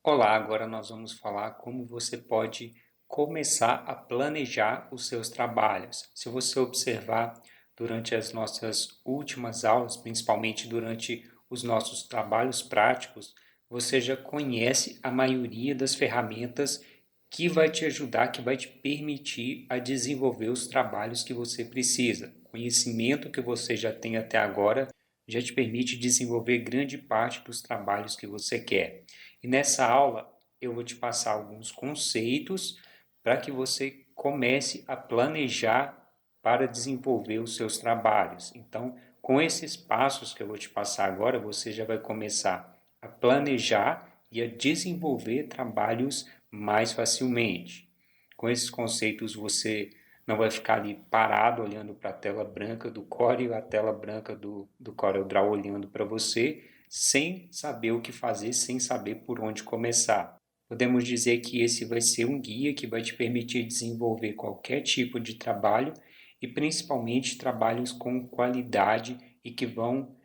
Olá, agora nós vamos falar como você pode começar a planejar os seus trabalhos. Se você observar durante as nossas últimas aulas, principalmente durante os nossos trabalhos práticos, você já conhece a maioria das ferramentas que vai te ajudar, que vai te permitir a desenvolver os trabalhos que você precisa. O conhecimento que você já tem até agora já te permite desenvolver grande parte dos trabalhos que você quer. E nessa aula eu vou te passar alguns conceitos para que você comece a planejar para desenvolver os seus trabalhos. Então, com esses passos que eu vou te passar agora, você já vai começar a planejar e a desenvolver trabalhos mais facilmente. Com esses conceitos, você não vai ficar ali parado olhando para a tela branca do Core e a tela branca do CorelDRAW olhando para você, sem saber o que fazer, sem saber por onde começar. Podemos dizer que esse vai ser um guia que vai te permitir desenvolver qualquer tipo de trabalho e principalmente trabalhos com qualidade e que vão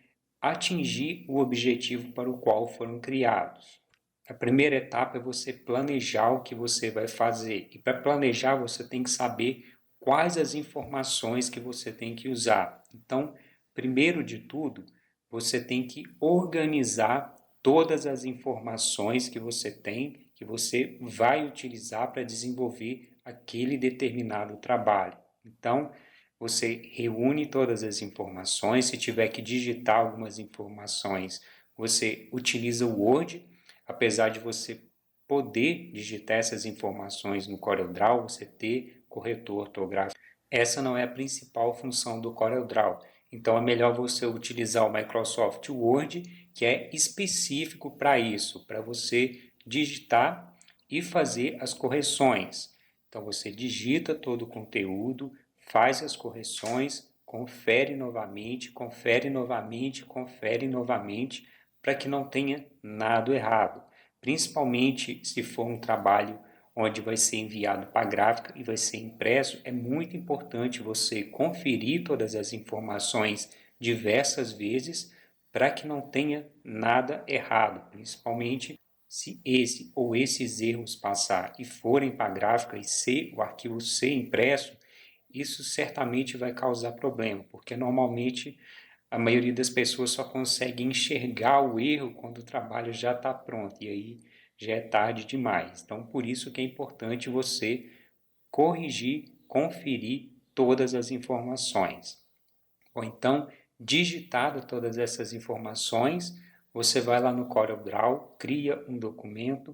atingir o objetivo para o qual foram criados. A primeira etapa é você planejar o que você vai fazer. E para planejar, você tem que saber quais as informações que você tem que usar. Então, primeiro de tudo, você tem que organizar todas as informações que você tem, que você vai utilizar para desenvolver aquele determinado trabalho. Então, você reúne todas as informações. Se tiver que digitar algumas informações, você utiliza o Word. Apesar de você poder digitar essas informações no CorelDRAW, você ter corretor ortográfico, essa não é a principal função do CorelDRAW. Então é melhor você utilizar o Microsoft Word, que é específico para isso, para você digitar e fazer as correções. Então você digita todo o conteúdo, faz as correções, confere novamente, confere novamente, confere novamente, para que não tenha nada errado. Principalmente se for um trabalho onde vai ser enviado para a gráfica e vai ser impresso, é muito importante você conferir todas as informações diversas vezes para que não tenha nada errado, principalmente se esse ou esses erros passar e forem para a gráfica e o arquivo ser impresso, isso certamente vai causar problema, porque normalmente a maioria das pessoas só consegue enxergar o erro quando o trabalho já está pronto, e aí já é tarde demais. Então, por isso que é importante você corrigir, conferir todas as informações. Ou então, digitado todas essas informações, você vai lá no CorelDRAW, cria um documento,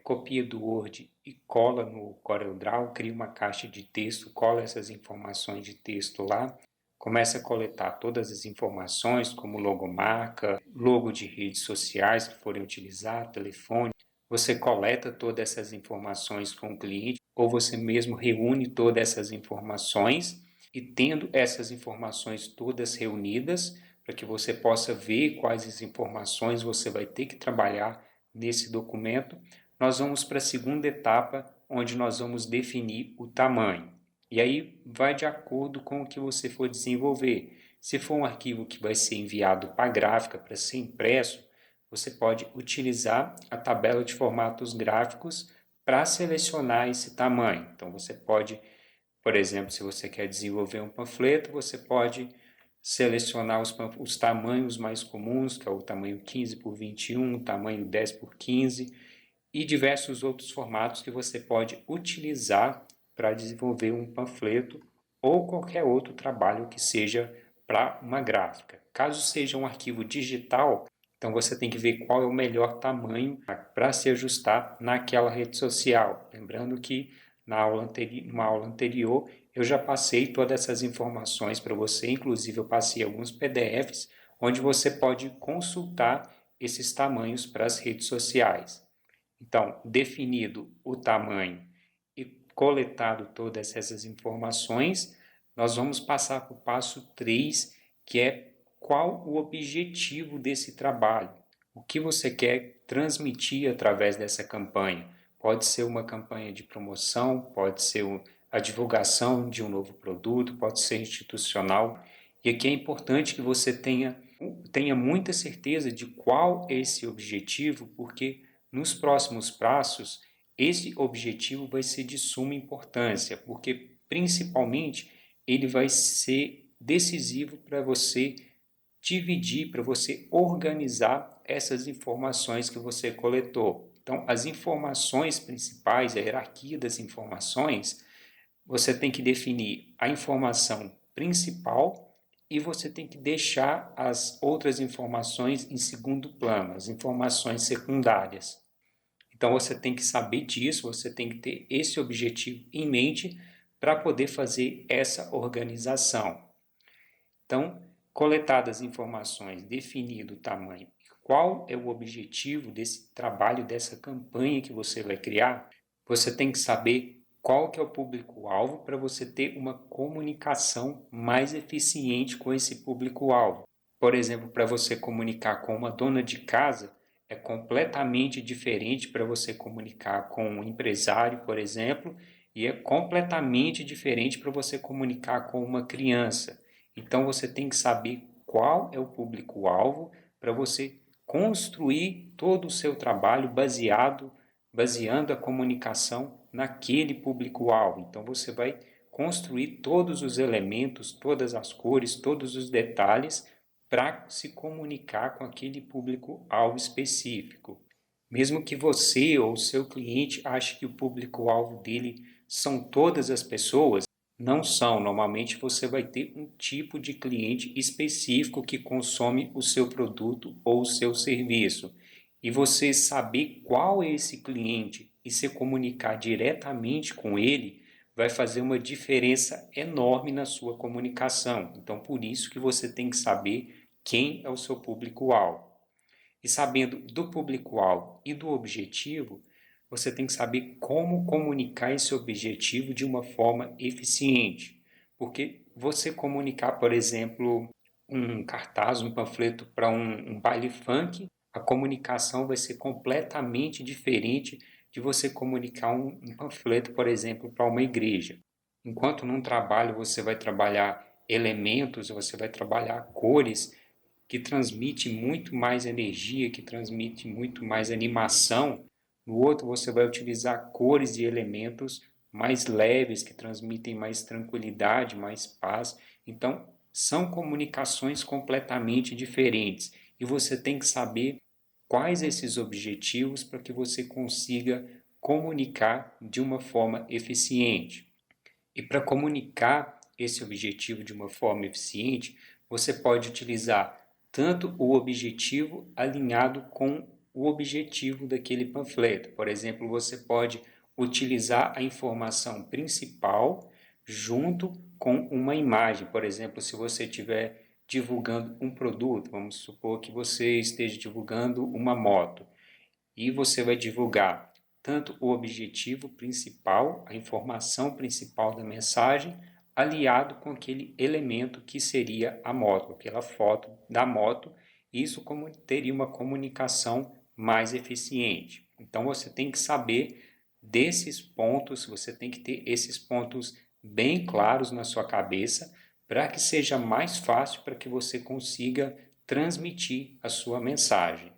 copia do Word e cola no CorelDRAW, cria uma caixa de texto, cola essas informações de texto lá, começa a coletar todas as informações, como logomarca, logo de redes sociais que forem utilizar, telefone. Você coleta todas essas informações com o cliente, ou você mesmo reúne todas essas informações e tendo essas informações todas reunidas, para que você possa ver quais as informações você vai ter que trabalhar nesse documento, nós vamos para a segunda etapa, onde nós vamos definir o tamanho. E aí vai de acordo com o que você for desenvolver. Se for um arquivo que vai ser enviado para a gráfica, para ser impresso, você pode utilizar a tabela de formatos gráficos para selecionar esse tamanho. Então você pode, por exemplo, se você quer desenvolver um panfleto, você pode selecionar os tamanhos mais comuns, que é o tamanho 15 por 21, o tamanho 10 por 15 e diversos outros formatos que você pode utilizar para desenvolver um panfleto ou qualquer outro trabalho que seja para uma gráfica. Caso seja um arquivo digital, então você tem que ver qual é o melhor tamanho para se ajustar naquela rede social. Lembrando que numa aula anterior eu já passei todas essas informações para você, inclusive eu passei alguns PDFs onde você pode consultar esses tamanhos para as redes sociais. Então, definido o tamanho e coletado todas essas informações, nós vamos passar para o passo 3, que é qual o objetivo desse trabalho. O que você quer transmitir através dessa campanha? Pode ser uma campanha de promoção, pode ser a divulgação de um novo produto, pode ser institucional. E aqui é importante que você tenha muita certeza de qual é esse objetivo, porque nos próximos passos, esse objetivo vai ser de suma importância, porque principalmente ele vai ser decisivo para você dividir, para você organizar essas informações que você coletou. Então, as informações principais, a hierarquia das informações, você tem que definir a informação principal e você tem que deixar as outras informações em segundo plano, as informações secundárias. Então você tem que saber disso, você tem que ter esse objetivo em mente para poder fazer essa organização. Então, coletadas as informações, definido o tamanho, qual é o objetivo desse trabalho, dessa campanha que você vai criar, você tem que saber qual que é o público-alvo para você ter uma comunicação mais eficiente com esse público-alvo. Por exemplo, para você comunicar com uma dona de casa, é completamente diferente para você comunicar com um empresário, por exemplo, e é completamente diferente para você comunicar com uma criança. Então você tem que saber qual é o público-alvo para você construir todo o seu trabalho baseando a comunicação naquele público-alvo. Então você vai construir todos os elementos, todas as cores, todos os detalhes para se comunicar com aquele público-alvo específico. Mesmo que você ou o seu cliente ache que o público-alvo dele são todas as pessoas, não são. Normalmente você vai ter um tipo de cliente específico que consome o seu produto ou o seu serviço. E você saber qual é esse cliente e se comunicar diretamente com ele vai fazer uma diferença enorme na sua comunicação. Então, por isso que você tem que saber quem é o seu público-alvo. E sabendo do público-alvo e do objetivo, você tem que saber como comunicar esse objetivo de uma forma eficiente. Porque você comunicar, por exemplo, um cartaz, um panfleto para um baile funk, a comunicação vai ser completamente diferente de você comunicar um panfleto, por exemplo, para uma igreja. Enquanto num trabalho você vai trabalhar elementos, você vai trabalhar cores que transmite muito mais energia, que transmite muito mais animação. No outro você vai utilizar cores e elementos mais leves, que transmitem mais tranquilidade, mais paz. Então, são comunicações completamente diferentes e você tem que saber quais esses objetivos para que você consiga comunicar de uma forma eficiente. E para comunicar esse objetivo de uma forma eficiente, você pode utilizar tanto o objetivo alinhado com o objetivo daquele panfleto. Por exemplo, você pode utilizar a informação principal junto com uma imagem. Por exemplo, se você estiver divulgando um produto, vamos supor que você esteja divulgando uma moto, e você vai divulgar tanto o objetivo principal, a informação principal da mensagem, aliado com aquele elemento que seria a moto, aquela foto da moto. Isso como teria uma comunicação mais eficiente. Então você tem que saber desses pontos, você tem que ter esses pontos bem claros na sua cabeça para que seja mais fácil para que você consiga transmitir a sua mensagem.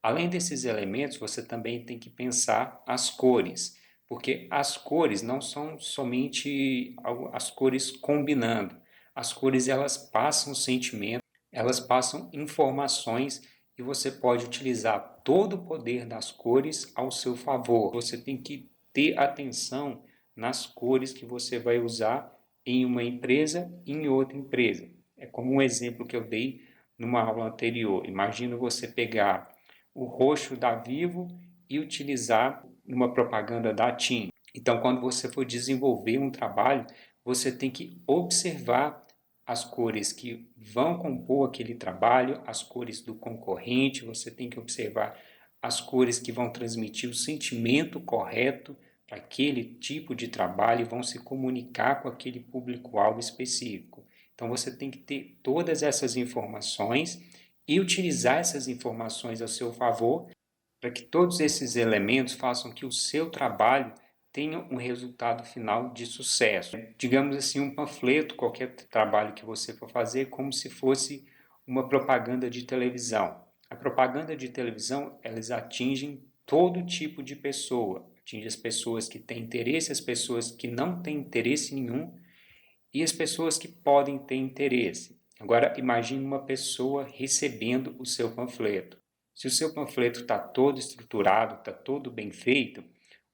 Além desses elementos, você também tem que pensar as cores, porque as cores não são somente as cores combinando. As cores elas passam sentimento, elas passam informações e você pode utilizar todo o poder das cores ao seu favor. Você tem que ter atenção nas cores que você vai usar em uma empresa e em outra empresa. É como um exemplo que eu dei numa aula anterior. Imagina você pegar o roxo da Vivo e utilizar numa propaganda da TIM. Então, quando você for desenvolver um trabalho, você tem que observar as cores que vão compor aquele trabalho, as cores do concorrente, você tem que observar as cores que vão transmitir o sentimento correto para aquele tipo de trabalho e vão se comunicar com aquele público-alvo específico. Então, você tem que ter todas essas informações e utilizar essas informações a seu favor para que todos esses elementos façam que o seu trabalho tenha um resultado final de sucesso. Digamos assim, um panfleto, qualquer trabalho que você for fazer, como se fosse uma propaganda de televisão. A propaganda de televisão, elas atingem todo tipo de pessoa, atinge as pessoas que têm interesse, as pessoas que não têm interesse nenhum e as pessoas que podem ter interesse. Agora, imagine uma pessoa recebendo o seu panfleto. Se o seu panfleto está todo estruturado, está todo bem feito,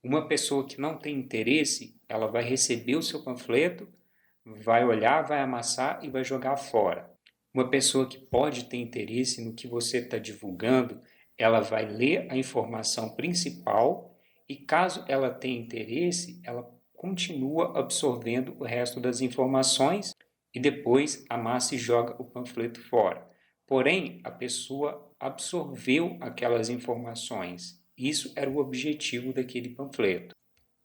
uma pessoa que não tem interesse, ela vai receber o seu panfleto, vai olhar, vai amassar e vai jogar fora. Uma pessoa que pode ter interesse no que você está divulgando, ela vai ler a informação principal e, caso ela tenha interesse, ela continua absorvendo o resto das informações e depois amassa e joga o panfleto fora. Porém, a pessoa absorveu aquelas informações. Isso era o objetivo daquele panfleto.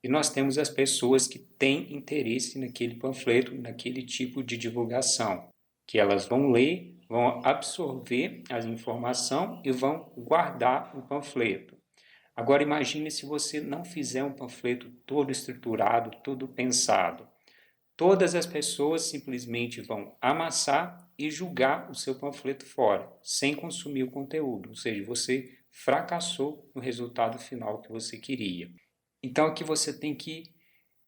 E nós temos as pessoas que têm interesse naquele panfleto, naquele tipo de divulgação, que elas vão ler, vão absorver a informação e vão guardar o panfleto. Agora imagine se você não fizer um panfleto todo estruturado, todo pensado. Todas as pessoas simplesmente vão amassar e julgar o seu panfleto fora, sem consumir o conteúdo, ou seja, você fracassou no resultado final que você queria. Então aqui você tem que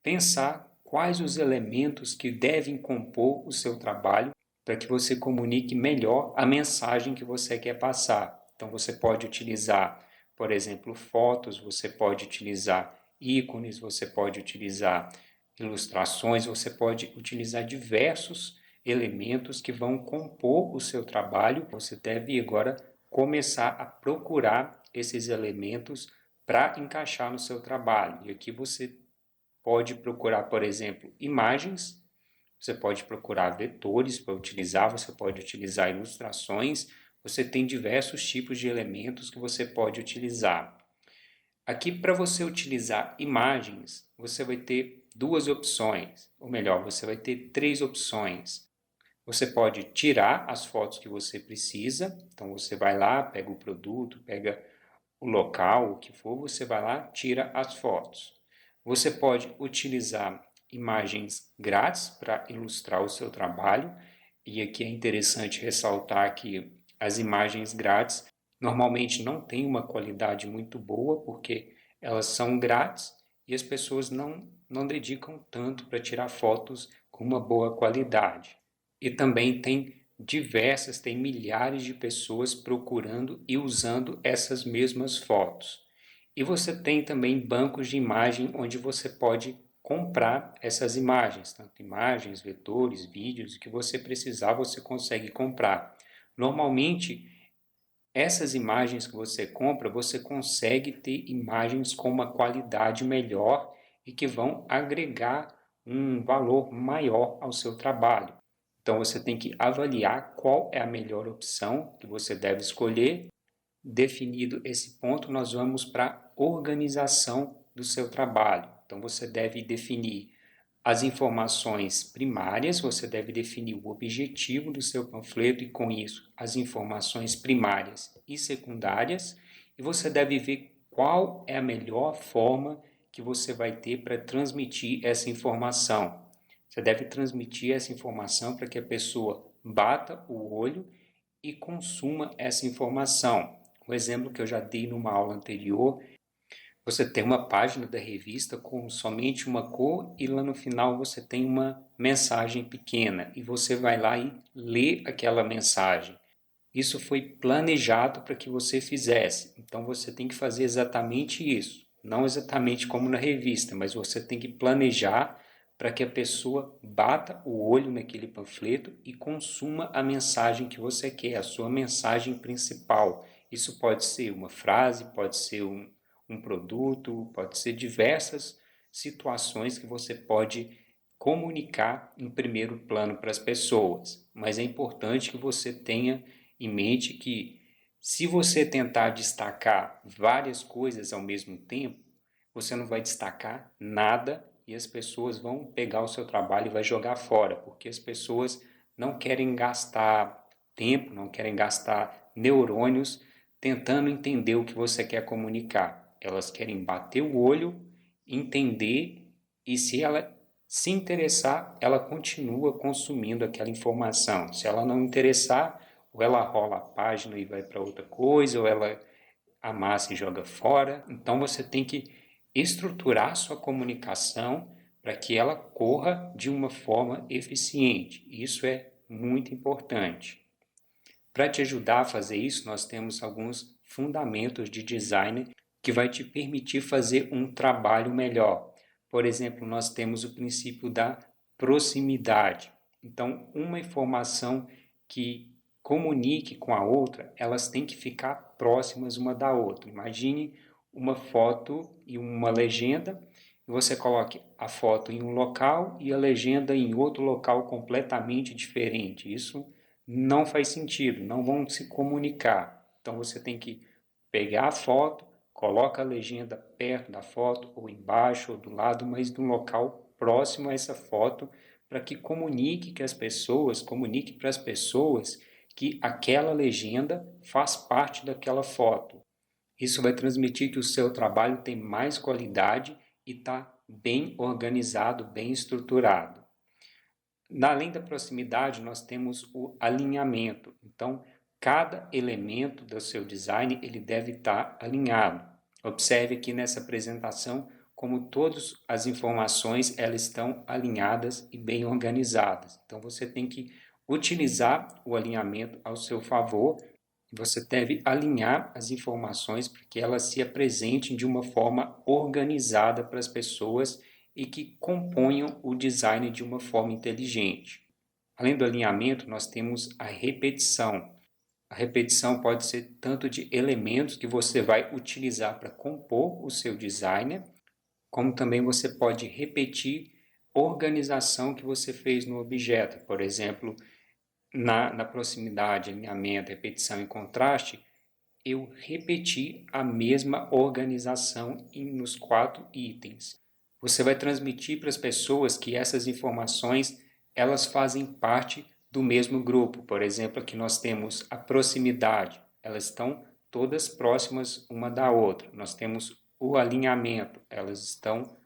pensar quais os elementos que devem compor o seu trabalho para que você comunique melhor a mensagem que você quer passar. Então você pode utilizar, por exemplo, fotos, você pode utilizar ícones, você pode utilizar ilustrações, você pode utilizar diversos elementos que vão compor o seu trabalho. Você deve agora começar a procurar esses elementos para encaixar no seu trabalho. E aqui você pode procurar, por exemplo, imagens, você pode procurar vetores para utilizar, você pode utilizar ilustrações, você tem diversos tipos de elementos que você pode utilizar. Aqui, para você utilizar imagens, você vai ter duas opções, ou melhor, você vai ter três opções. Você pode tirar as fotos que você precisa, então você vai lá, pega o produto, pega o local, o que for, você vai lá, tira as fotos. Você pode utilizar imagens grátis para ilustrar o seu trabalho, e aqui é interessante ressaltar que as imagens grátis normalmente não têm uma qualidade muito boa, porque elas são grátis e as pessoas não dedicam tanto para tirar fotos com uma boa qualidade. E também tem milhares de pessoas procurando e usando essas mesmas fotos. E você tem também bancos de imagem onde você pode comprar essas imagens, tanto imagens, vetores, vídeos, o que você precisar você consegue comprar. Normalmente, essas imagens que você compra, você consegue ter imagens com uma qualidade melhor e que vão agregar um valor maior ao seu trabalho. Então você tem que avaliar qual é a melhor opção que você deve escolher. Definido esse ponto, nós vamos para a organização do seu trabalho. Então você deve definir as informações primárias, você deve definir o objetivo do seu panfleto e, com isso, as informações primárias e secundárias, e você deve ver qual é a melhor forma que você vai ter para transmitir essa informação. Você deve transmitir essa informação para que a pessoa bata o olho e consuma essa informação. O exemplo que eu já dei numa aula anterior, você tem uma página da revista com somente uma cor e lá no final você tem uma mensagem pequena e você vai lá e lê aquela mensagem. Isso foi planejado para que você fizesse, então você tem que fazer exatamente isso. Não exatamente como na revista, mas você tem que planejar para que a pessoa bata o olho naquele panfleto e consuma a mensagem que você quer, a sua mensagem principal. Isso pode ser uma frase, pode ser um produto, pode ser diversas situações que você pode comunicar em primeiro plano para as pessoas. Mas é importante que você tenha em mente que, se você tentar destacar várias coisas ao mesmo tempo, você não vai destacar nada e as pessoas vão pegar o seu trabalho e vai jogar fora, porque as pessoas não querem gastar tempo, não querem gastar neurônios tentando entender o que você quer comunicar. Elas querem bater o olho, entender, e se ela se interessar, ela continua consumindo aquela informação. Se ela não interessar, ou ela rola a página e vai para outra coisa, ou ela amassa e joga fora. Então você tem que estruturar sua comunicação para que ela corra de uma forma eficiente. Isso é muito importante. Para te ajudar a fazer isso, nós temos alguns fundamentos de design que vai te permitir fazer um trabalho melhor. Por exemplo, nós temos o princípio da proximidade. Então, uma informação que comunique com a outra, elas têm que ficar próximas uma da outra. Imagine uma foto e uma legenda, e você coloque a foto em um local e a legenda em outro local completamente diferente. Isso não faz sentido, não vão se comunicar. Então você tem que pegar a foto, coloca a legenda perto da foto, ou embaixo, ou do lado, mas de um local próximo a essa foto, para que comunique para as pessoas que aquela legenda faz parte daquela foto. Isso vai transmitir que o seu trabalho tem mais qualidade e está bem organizado, bem estruturado. Além da proximidade, nós temos o alinhamento. Então, cada elemento do seu design ele deve estar alinhado. Observe aqui nessa apresentação como todas as informações elas estão alinhadas e bem organizadas. Então, você tem que utilizar o alinhamento ao seu favor. Você deve alinhar as informações para que elas se apresentem de uma forma organizada para as pessoas e que componham o design de uma forma inteligente. Além do alinhamento, nós temos a repetição. A repetição pode ser tanto de elementos que você vai utilizar para compor o seu design, como também você pode repetir organização que você fez no objeto. Por exemplo, na proximidade, alinhamento, repetição e contraste, eu repeti a mesma organização nos 4 itens. Você vai transmitir para as pessoas que essas informações elas fazem parte do mesmo grupo. Por exemplo, aqui nós temos a proximidade, elas estão todas próximas uma da outra. Nós temos o alinhamento, elas estão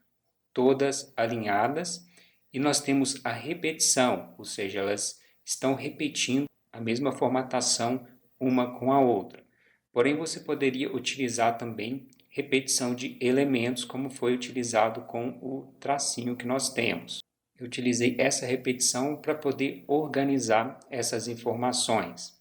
todas alinhadas. E nós temos a repetição, ou seja, elas estão repetindo a mesma formatação uma com a outra. Porém, você poderia utilizar também repetição de elementos, como foi utilizado com o tracinho que nós temos. Eu utilizei essa repetição para poder organizar essas informações.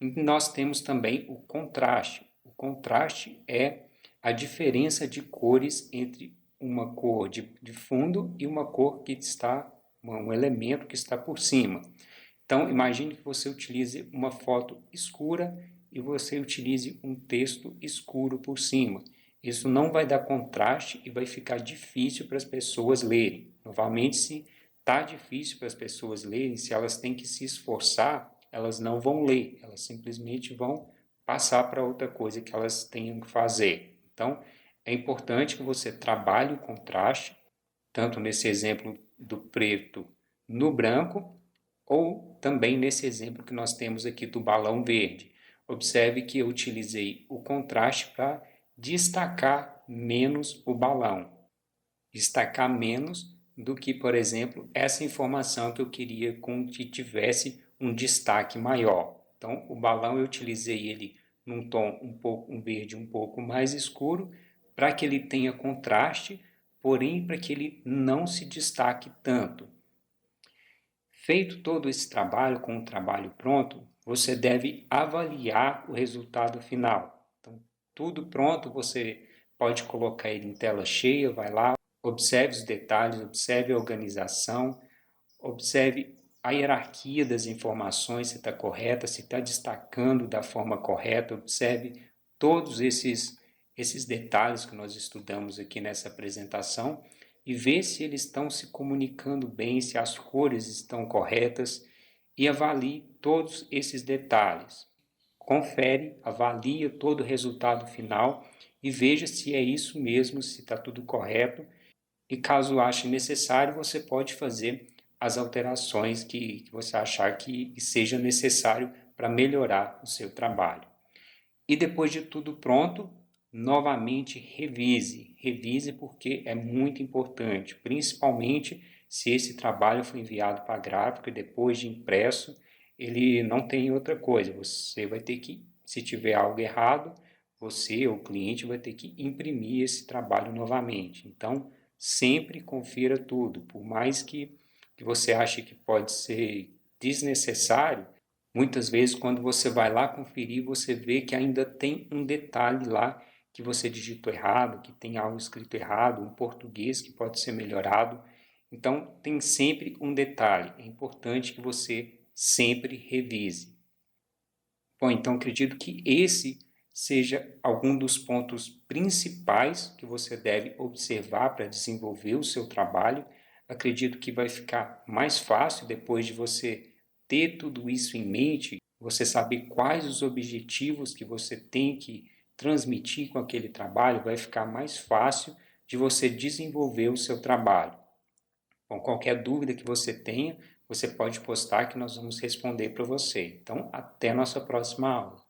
E nós temos também o contraste. O contraste é a diferença de cores entre uma cor de fundo e uma cor que está, um elemento que está por cima. Então, imagine que você utilize uma foto escura e você utilize um texto escuro por cima. Isso não vai dar contraste e vai ficar difícil para as pessoas lerem. Novamente, se está difícil para as pessoas lerem, se elas têm que se esforçar, elas não vão ler, elas simplesmente vão passar para outra coisa que elas tenham que fazer. Então, é importante que você trabalhe o contraste, tanto nesse exemplo do preto no branco, ou também nesse exemplo que nós temos aqui do balão verde. Observe que eu utilizei o contraste para destacar menos o balão. Destacar menos do que, por exemplo, essa informação que eu queria que tivesse um destaque maior. Então, o balão eu utilizei ele num tom um verde um pouco mais escuro, para que ele tenha contraste, porém para que ele não se destaque tanto. Feito todo esse trabalho, com o trabalho pronto, você deve avaliar o resultado final. Então, tudo pronto, você pode colocar ele em tela cheia, vai lá, observe os detalhes, observe a organização, observe a hierarquia das informações, se está correta, se está destacando da forma correta, observe todos esses detalhes que nós estudamos aqui nessa apresentação e vê se eles estão se comunicando bem, se as cores estão corretas e avalie todos esses detalhes. Confere, avalia todo o resultado final e veja se é isso mesmo, se está tudo correto. E caso ache necessário, você pode fazer as alterações que você achar que seja necessário para melhorar o seu trabalho. E depois de tudo pronto, novamente revise. Revise porque é muito importante, principalmente se esse trabalho foi enviado para a gráfica e depois de impresso, ele não tem outra coisa. Você vai ter que, se tiver algo errado, você ou o cliente vai ter que imprimir esse trabalho novamente. Então, sempre confira tudo, por mais que você ache que pode ser desnecessário, muitas vezes quando você vai lá conferir, você vê que ainda tem um detalhe lá que você digitou errado, que tem algo escrito errado, um português que pode ser melhorado. Então, tem sempre um detalhe. É importante que você sempre revise. Bom, então acredito que esse seja algum dos pontos principais que você deve observar para desenvolver o seu trabalho. Acredito que vai ficar mais fácil depois de você ter tudo isso em mente, você saber quais os objetivos que você tem que transmitir com aquele trabalho, vai ficar mais fácil de você desenvolver o seu trabalho. Bom, qualquer dúvida que você tenha, você pode postar que nós vamos responder para você. Então, até a nossa próxima aula.